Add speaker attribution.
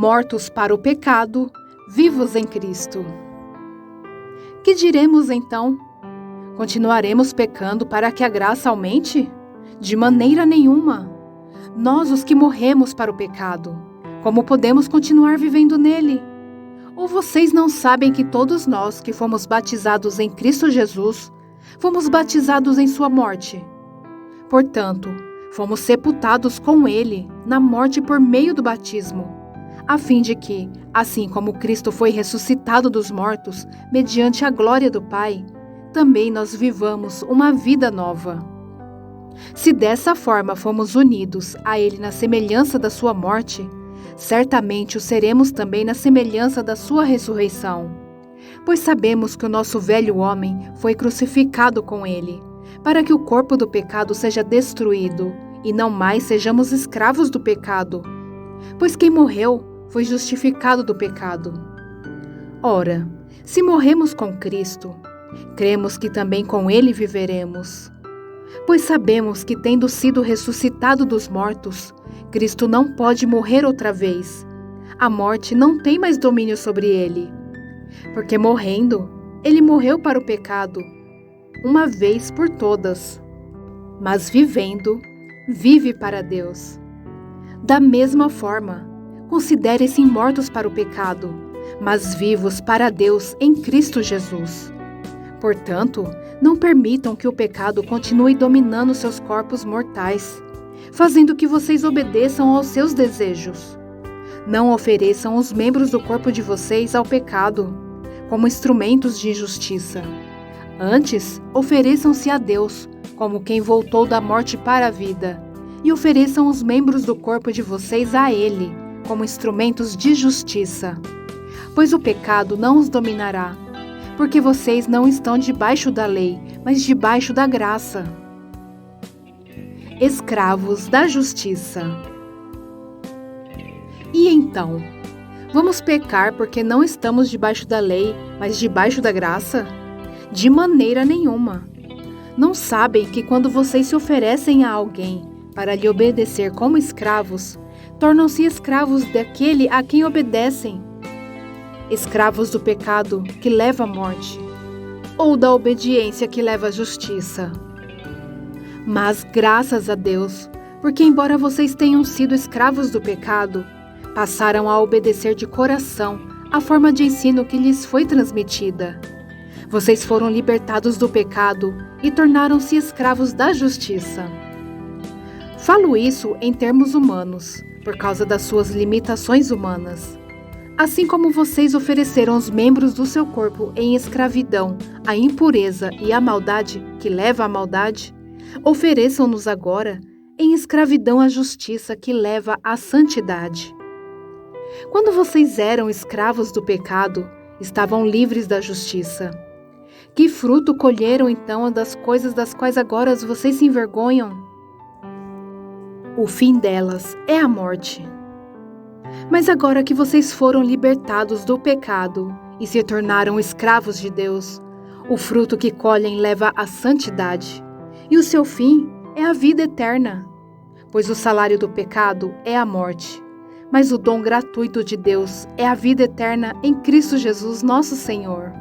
Speaker 1: mortos para o pecado, vivos em Cristo. Que diremos então? Continuaremos pecando para que a graça aumente? De maneira nenhuma. Nós, os que morremos para o pecado, como podemos continuar vivendo nele? Ou vocês não sabem que todos nós que fomos batizados em Cristo Jesus, fomos batizados em sua morte? Portanto, fomos sepultados com ele na morte por meio do batismo, a fim de que, assim como Cristo foi ressuscitado dos mortos, mediante a glória do Pai, também nós vivamos uma vida nova. Se dessa forma fomos unidos a ele na semelhança da sua morte, certamente o seremos também na semelhança da sua ressurreição. Pois sabemos que o nosso velho homem foi crucificado com ele, para que o corpo do pecado seja destruído, e não mais sejamos escravos do pecado. Pois quem morreu foi justificado do pecado. Ora, se morremos com Cristo, cremos que também com ele viveremos. Pois sabemos que, tendo sido ressuscitado dos mortos, Cristo não pode morrer outra vez. A morte não tem mais domínio sobre ele. Porque morrendo, ele morreu para o pecado, uma vez por todas. Mas vivendo, vive para Deus. Da mesma forma, considerem-se mortos para o pecado, mas vivos para Deus em Cristo Jesus. Portanto, não permitam que o pecado continue dominando seus corpos mortais, fazendo que vocês obedeçam aos seus desejos. Não ofereçam os membros do corpo de vocês ao pecado, como instrumentos de injustiça. Antes, ofereçam-se a Deus, como quem voltou da morte para a vida, e ofereçam os membros do corpo de vocês a Ele, como instrumentos de justiça. Pois o pecado não os dominará, porque vocês não estão debaixo da lei, mas debaixo da graça. Escravos da justiça. E então, vamos pecar porque não estamos debaixo da lei, mas debaixo da graça? De maneira nenhuma. Não sabem que quando vocês se oferecem a alguém para lhe obedecer como escravos, tornam-se escravos daquele a quem obedecem? Escravos do pecado que leva à morte, ou da obediência que leva à justiça. Mas graças a Deus, porque embora vocês tenham sido escravos do pecado, passaram a obedecer de coração a forma de ensino que lhes foi transmitida. Vocês foram libertados do pecado e tornaram-se escravos da justiça. Falo isso em termos humanos, por causa das suas limitações humanas. Assim como vocês ofereceram os membros do seu corpo em escravidão à impureza e à maldade que leva à maldade, ofereçam-nos agora em escravidão à justiça que leva à santidade. Quando vocês eram escravos do pecado, estavam livres da justiça. Que fruto colheram então das coisas das quais agora vocês se envergonham? O fim delas é a morte. Mas agora que vocês foram libertados do pecado e se tornaram escravos de Deus, o fruto que colhem leva à santidade, e o seu fim é a vida eterna. Pois o salário do pecado é a morte, mas o dom gratuito de Deus é a vida eterna em Cristo Jesus, nosso Senhor.